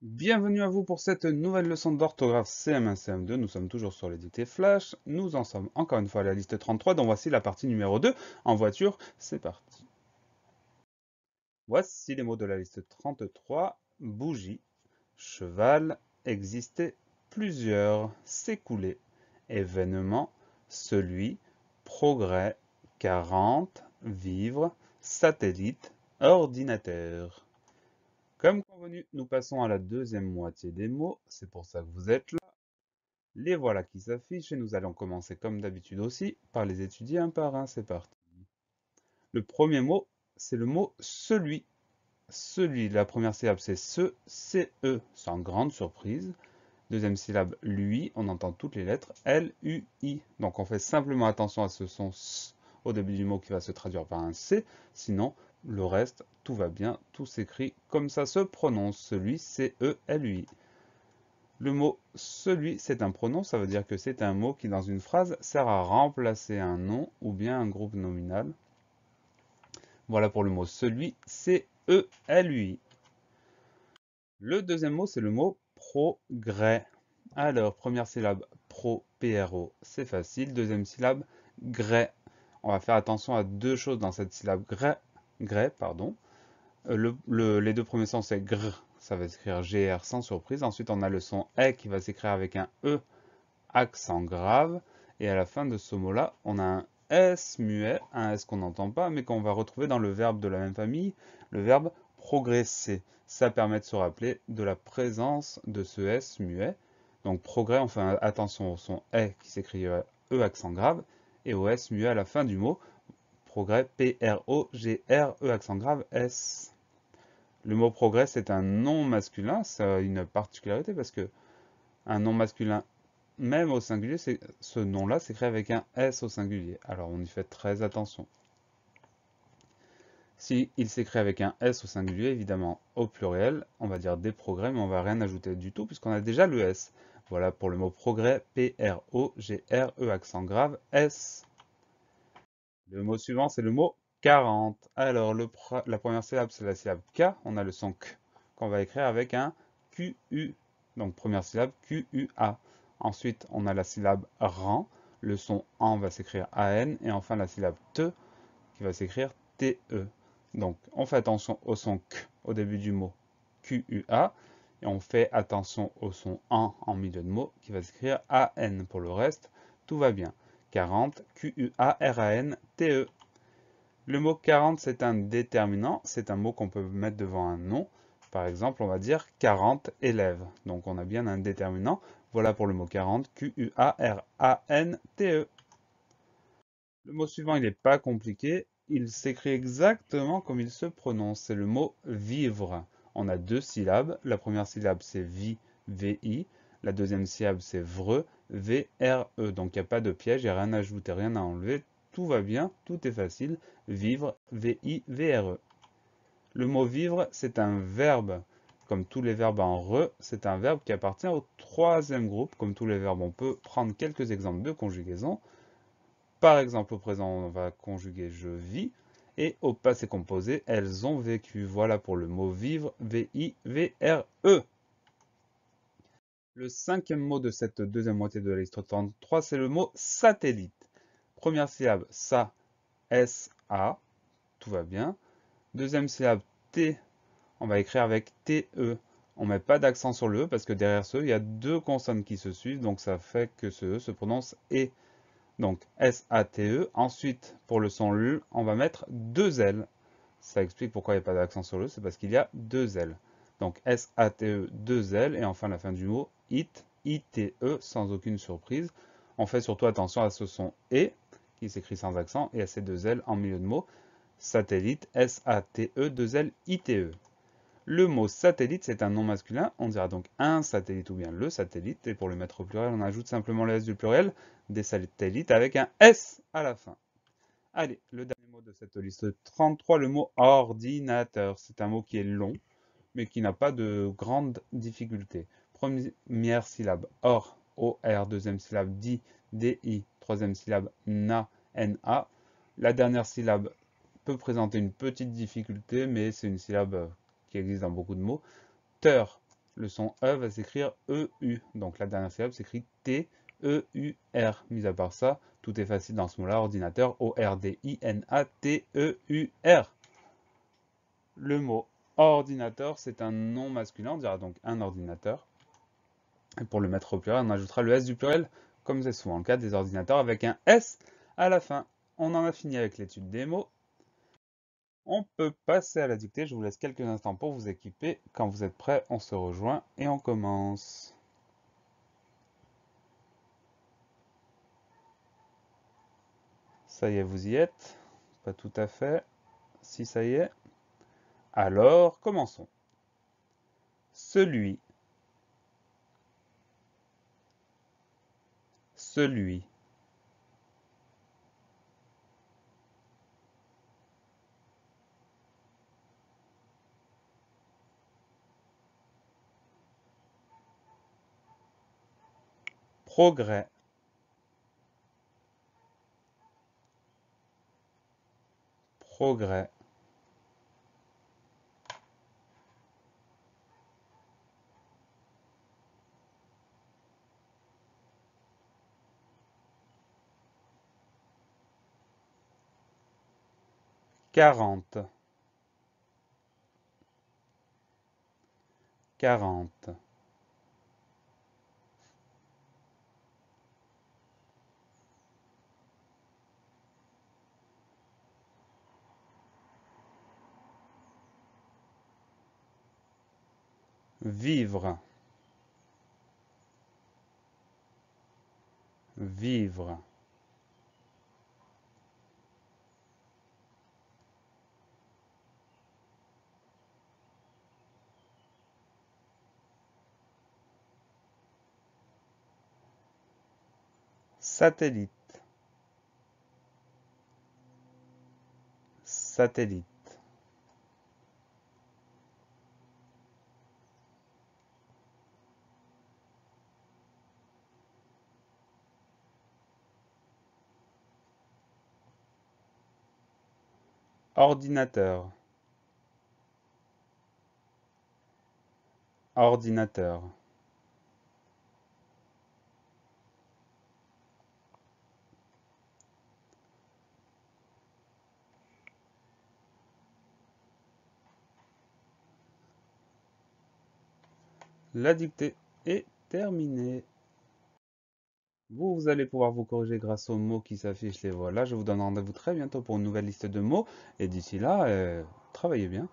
Bienvenue à vous pour cette nouvelle leçon d'orthographe CM1 CM2. Nous sommes toujours sur les dictées flash. Nous en sommes encore une fois à la liste 33, dont voici la partie numéro 2 en voiture. C'est parti. Voici les mots de la liste 33. Bougie, cheval, exister, plusieurs, s'écouler, événement, celui, progrès, 40, vivre, satellite, ordinateur. Comme convenu, nous passons à la deuxième moitié des mots, c'est pour ça que vous êtes là. Les voilà qui s'affichent et nous allons commencer comme d'habitude aussi par les étudier un par un, c'est parti. Le premier mot, c'est le mot celui. Celui, la première syllabe c'est ce, C-E, sans grande surprise. Deuxième syllabe, lui, on entend toutes les lettres, L-U-I. Donc on fait simplement attention à ce son S au début du mot qui va se traduire par un C, sinon le reste, tout va bien, tout s'écrit comme ça se prononce, celui, C-E-L-U-I. Le mot celui, c'est un pronom, ça veut dire que c'est un mot qui dans une phrase sert à remplacer un nom ou bien un groupe nominal. Voilà pour le mot celui, C-E-L-U-I. Le deuxième mot, c'est le mot progrès. Alors, première syllabe, pro, P-R-O, c'est facile. Deuxième syllabe, grès. On va faire attention à deux choses dans cette syllabe grès, grès, pardon. Les deux premiers sons, c'est gr, ça va s'écrire G-R sans surprise. Ensuite, on a le son E qui va s'écrire avec un E, accent grave. Et à la fin de ce mot-là, on a un S muet, un S qu'on n'entend pas, mais qu'on va retrouver dans le verbe de la même famille, le verbe progresser. Ça permet de se rappeler de la présence de ce S muet. Donc progrès, on fait attention au son E qui s'écrit E accent grave, et au S muet à la fin du mot, progrès P-R-O-G-R, E accent grave, S. Le mot progrès, c'est un nom masculin, ça a une particularité parce que un nom masculin même au singulier, ce nom-là s'écrit avec un S au singulier. Alors on y fait très attention. Si il s'écrit avec un S au singulier, évidemment au pluriel, on va dire des progrès, mais on va rien ajouter du tout puisqu'on a déjà le S. Voilà pour le mot progrès, P-R-O-G-R-E accent grave, S. Le mot suivant, c'est le mot 40. Alors la première syllabe, c'est la syllabe K. On a le son K qu'on va écrire avec un Q-U. Donc première syllabe Q-U-A. Ensuite, on a la syllabe RAN. Le son AN va s'écrire A-N. Et enfin, la syllabe T qui va s'écrire T-E. Donc, on fait attention au son K au début du mot Q-U-A. Et on fait attention au son AN en milieu de mot qui va s'écrire A-N. Pour le reste, tout va bien. 40, Q-U-A-R-A-N-T-E. Le mot 40, c'est un déterminant. C'est un mot qu'on peut mettre devant un nom. Par exemple, on va dire 40 élèves. Donc on a bien un déterminant. Voilà pour le mot 40, Q-U-A-R-A-N-T-E. Le mot suivant, il n'est pas compliqué. Il s'écrit exactement comme il se prononce. C'est le mot vivre. On a deux syllabes. La première syllabe, c'est vi, V-I. La deuxième syllabe, c'est vre, V-R-E. Donc il n'y a pas de piège, il n'y a rien à ajouter, rien à enlever. Tout va bien, tout est facile. Vivre, V-I-V-R-E. Le mot vivre, c'est un verbe. Comme tous les verbes en re, c'est un verbe qui appartient au troisième groupe. Comme tous les verbes, on peut prendre quelques exemples de conjugaison. Par exemple, au présent, on va conjuguer je vis. Et au passé composé, elles ont vécu. Voilà pour le mot vivre, V-I-V-R-E. Le cinquième mot de cette deuxième moitié de la liste 33, c'est le mot satellite. Première syllabe, sa, S-A, tout va bien. Deuxième syllabe, T, on va écrire avec T-E. On ne met pas d'accent sur le E parce que derrière ce E, il y a deux consonnes qui se suivent, donc ça fait que ce E se prononce E. Donc S-A-T-E. Ensuite, pour le son L, on va mettre deux L. Ça explique pourquoi il n'y a pas d'accent sur le E, c'est parce qu'il y a deux L. Donc S-A-T-E, deux L, et enfin la fin du mot, IT, I-T-E, sans aucune surprise. On fait surtout attention à ce son E, qui s'écrit sans accent, et à ces deux L en milieu de mot. Satellite, S-A-T-E, deux L, I-T-E. Le mot satellite, c'est un nom masculin. On dira donc un satellite ou bien le satellite. Et pour le mettre au pluriel, on ajoute simplement le S du pluriel, des satellites avec un S à la fin. Allez, le dernier mot de cette liste 33, le mot ordinateur. C'est un mot qui est long, mais qui n'a pas de grande difficulté. Première syllabe, or, O-R. Deuxième syllabe, di, D-I. Troisième syllabe, na, N-A. La dernière syllabe peut présenter une petite difficulté, mais c'est une syllabe qui existe dans beaucoup de mots. Teur. le son E va s'écrire EU. Donc la dernière syllabe s'écrit T-E-U-R. Mis à part ça, tout est facile dans ce mot-là, ordinateur, O-R-D-I-N-A-T-E-U-R. Le mot ordinateur, c'est un nom masculin, on dira donc un ordinateur. Et pour le mettre au pluriel, on ajoutera le S du pluriel, comme c'est souvent le cas des ordinateurs, avec un S à la fin. On en a fini avec l'étude des mots. On peut passer à la dictée, je vous laisse quelques instants pour vous équiper. Quand vous êtes prêts, on se rejoint et on commence. Ça y est, vous y êtes? Pas tout à fait. Si ça y est. Alors, commençons. Celui. Celui. Progrès. Progrès. Quarante. Quarante. Vivre. Vivre. Satellite. Satellite. Ordinateur. Ordinateur. La dictée est terminée. Vous allez pouvoir vous corriger grâce aux mots qui s'affichent, les voilà. Je vous donne rendez-vous très bientôt pour une nouvelle liste de mots. Et d'ici là, travaillez bien.